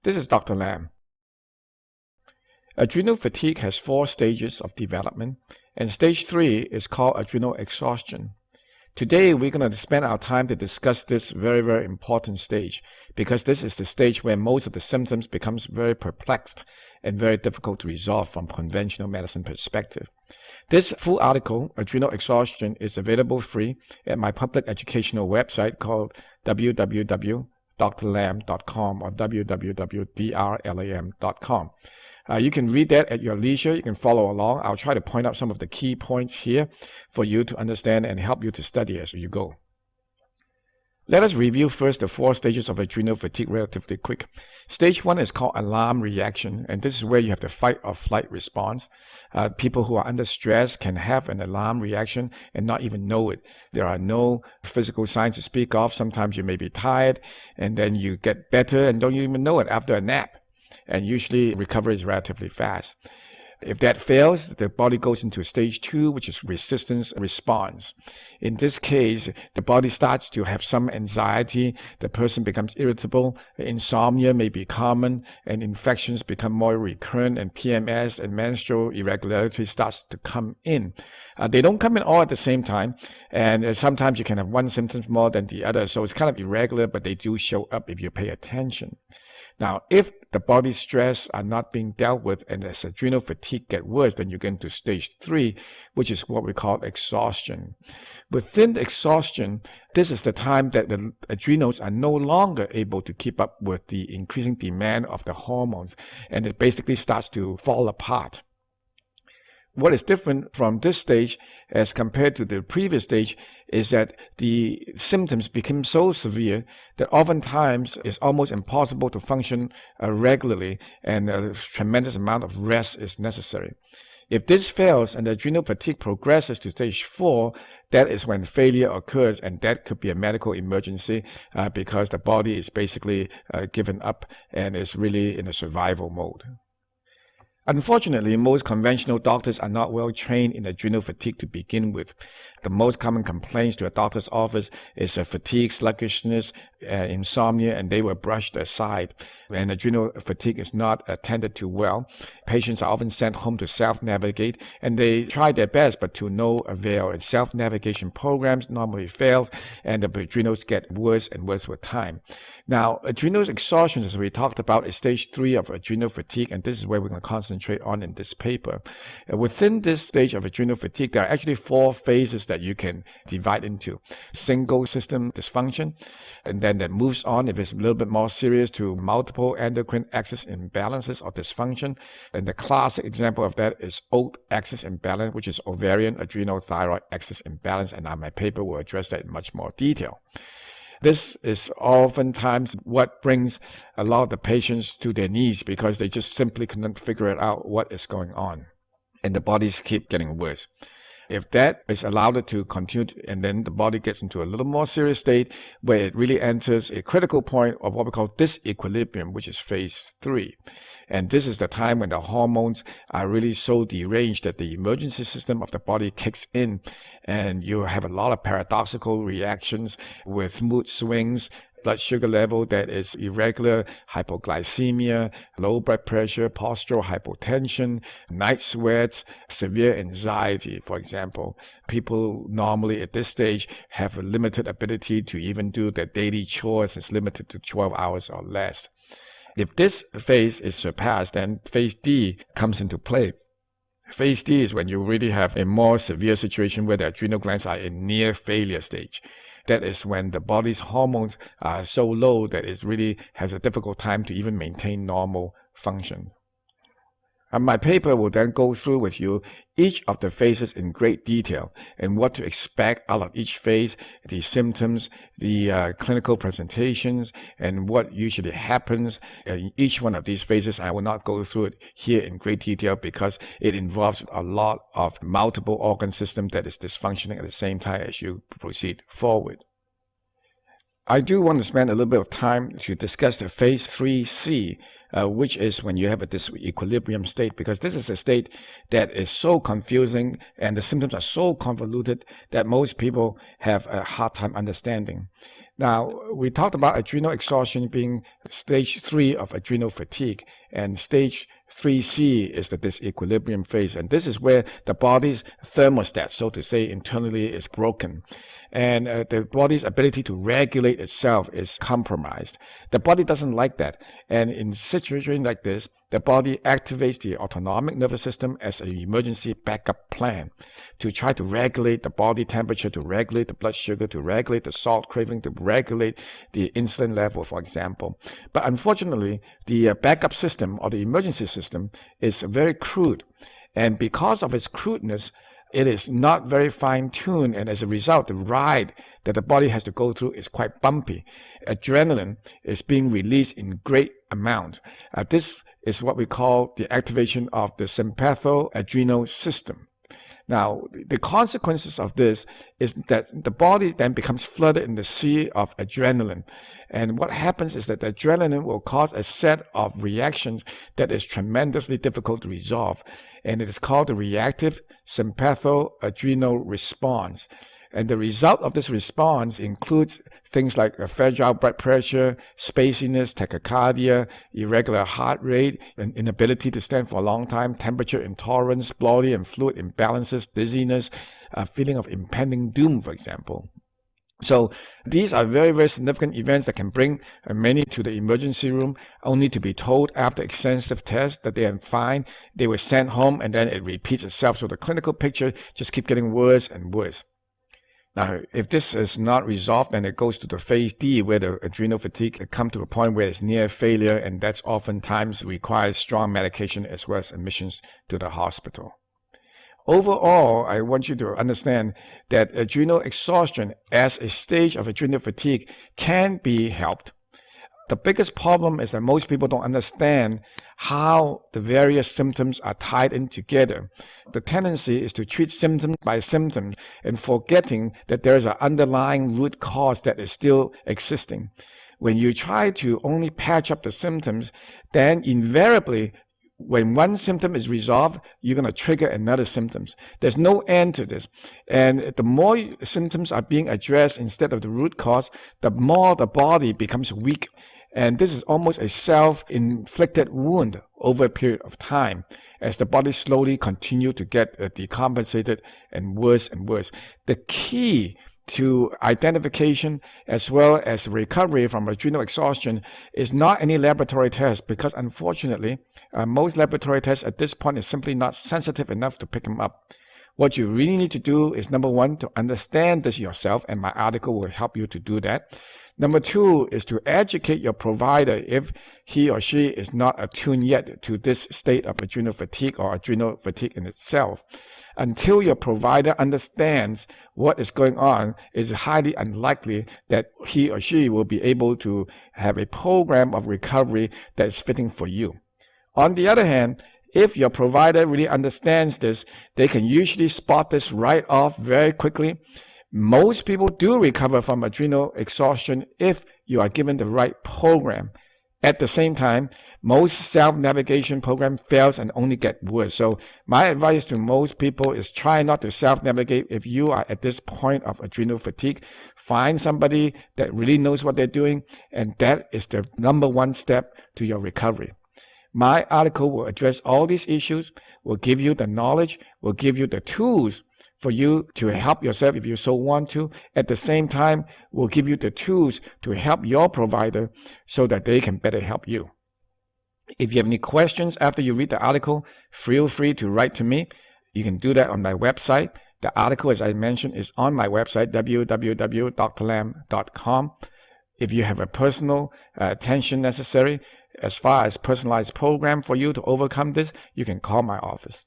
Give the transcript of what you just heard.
This is Dr. Lam. Adrenal fatigue has 4 stages of development, and stage 3 is called adrenal exhaustion. Today, we're going to spend our time to discuss this very important stage, because this is the stage where most of the symptoms becomes very perplexed and very difficult to resolve from conventional medicine perspective. This full article, Adrenal Exhaustion, is available free at my public educational website called www.drlam.com or www.drlam.com. You can read that at your leisure. You can follow along. I'll try to point out some of the key points here for you to understand and help you to study as you go. Let us review first the 4 stages of adrenal fatigue relatively quick. Stage 1 is called alarm reaction, and this is where you have the fight or flight response. People who are under stress can have an alarm reaction and not even know it. There are no physical signs to speak of. Sometimes you may be tired, and then you get better and don't even know it after a nap. And usually recovery is relatively fast. If that fails, the body goes into stage 2, which is resistance response. In this case, the body starts to have some anxiety, the person becomes irritable, insomnia may be common, and infections become more recurrent, and PMS and menstrual irregularity starts to come in. They don't come in all at the same time, and sometimes you can have one symptom more than the other, so it's kind of irregular, but they do show up if you pay attention. Now, if the body's stress are not being dealt with and as adrenal fatigue get worse, then you get into stage 3, which is what we call exhaustion. Within exhaustion, this is the time that the adrenals are no longer able to keep up with the increasing demand of the hormones, and it basically starts to fall apart. What is different from this stage as compared to the previous stage is that the symptoms become so severe that oftentimes it's almost impossible to function regularly, and a tremendous amount of rest is necessary. If this fails and the adrenal fatigue progresses to stage 4, that is when failure occurs, and that could be a medical emergency because the body is basically given up and is really in a survival mode. Unfortunately, most conventional doctors are not well trained in adrenal fatigue to begin with. The most common complaints to a doctor's office is fatigue, sluggishness, insomnia, and they were brushed aside. And adrenal fatigue is not attended to well. Patients are often sent home to self-navigate, and they try their best, but to no avail. And self-navigation programs normally fail, and the adrenals get worse and worse with time. Now, adrenal exhaustion, as we talked about, is stage 3 of adrenal fatigue, and this is where we're going to concentrate on in this paper. Within this stage of adrenal fatigue, there are actually 4 phases that you can divide into. Single system dysfunction, and then that moves on, if it's a little bit more serious, to multiple endocrine axis imbalances or dysfunction. And the classic example of that is OAT axis imbalance, which is ovarian adrenal thyroid axis imbalance, and my paper will address that in much more detail. This is oftentimes what brings a lot of the patients to their knees because they just simply cannot figure out what is going on, and the bodies keep getting worse. If that is allowed to continue, and then the body gets into a little more serious state where it really enters a critical point of what we call disequilibrium, which is phase 3. And this is the time when the hormones are really so deranged that the emergency system of the body kicks in, and you have a lot of paradoxical reactions with mood swings, blood sugar level that is irregular, hypoglycemia, low blood pressure, postural hypotension, night sweats, severe anxiety, for example. People normally at this stage have a limited ability to even do their daily chores. It's limited to 12 hours or less. If this phase is surpassed, then phase D comes into play. Phase D is when you really have a more severe situation where the adrenal glands are in near failure stage. That is when the body's hormones are so low that it really has a difficult time to even maintain normal function. My paper will then go through with you each of the phases in great detail and what to expect out of each phase, the symptoms, the clinical presentations, and what usually happens in each one of these phases. I will not go through it here in great detail because it involves a lot of multiple organ system that is dysfunctioning at the same time as you proceed forward. I do want to spend a little bit of time to discuss the phase 3C, which is when you have a disequilibrium state, because this is a state that is so confusing and the symptoms are so convoluted that most people have a hard time understanding. Now, we talked about adrenal exhaustion being stage 3 of adrenal fatigue, and stage 3C is the disequilibrium phase, and this is where the body's thermostat, so to say, internally is broken, and the body's ability to regulate itself is compromised. The body doesn't like that, and in situations like this, the body activates the autonomic nervous system as an emergency backup plan to try to regulate the body temperature, to regulate the blood sugar, to regulate the salt craving, to regulate the insulin level, for example. But unfortunately, the backup system or the emergency system is very crude. And because of its crudeness, it is not very fine-tuned, and as a result, the ride that the body has to go through is quite bumpy. Adrenaline is being released in great amount. This is what we call the activation of the sympathoadrenal system. Now, the consequences of this is that the body then becomes flooded in the sea of adrenaline. And what happens is that the adrenaline will cause a set of reactions that is tremendously difficult to resolve. And it is called the reactive sympathoadrenal response. And the result of this response includes things like a fragile blood pressure, spaciness, tachycardia, irregular heart rate, an inability to stand for a long time, temperature intolerance, body and fluid imbalances, dizziness, a feeling of impending doom, for example. So these are very, very significant events that can bring many to the emergency room, only to be told after extensive tests that they are fine. They were sent home, and then it repeats itself. So the clinical picture just keeps getting worse and worse. Now, if this is not resolved, then it goes to the phase D, where the adrenal fatigue comes to a point where it's near failure, and that's oftentimes requires strong medication as well as admissions to the hospital. Overall, I want you to understand that adrenal exhaustion as a stage of adrenal fatigue can be helped. The biggest problem is that most people don't understand how the various symptoms are tied in together. The tendency is to treat symptom by symptom and forgetting that there is an underlying root cause that is still existing. When you try to only patch up the symptoms, then invariably, when one symptom is resolved, you're going to trigger another symptom. There's no end to this. And the more symptoms are being addressed instead of the root cause, the more the body becomes weak. And this is almost a self-inflicted wound over a period of time as the body slowly continues to get decompensated and worse and worse. The key to identification as well as recovery from adrenal exhaustion is not any laboratory test, because unfortunately, most laboratory tests at this point is simply not sensitive enough to pick them up. What you really need to do is, number one, to understand this yourself, and my article will help you to do that. Number two is to educate your provider if he or she is not attuned yet to this state of adrenal fatigue or adrenal fatigue in itself. Until your provider understands what is going on, it is highly unlikely that he or she will be able to have a program of recovery that is fitting for you. On the other hand, if your provider really understands this, they can usually spot this right off very quickly. Most people do recover from adrenal exhaustion if you are given the right program. At the same time, most self-navigation program fails and only get worse. So my advice to most people is try not to self-navigate if you are at this point of adrenal fatigue. Find somebody that really knows what they're doing, and that is the number one step to your recovery. My article will address all these issues, will give you the knowledge, will give you the tools for you to help yourself if you so want to. At the same time, we'll give you the tools to help your provider so that they can better help you. If you have any questions after you read the article, feel free to write to me. You can do that on my website. The article, as I mentioned, is on my website, www.drlam.com. If you have a personal attention necessary, as far as personalized program for you to overcome this, you can call my office.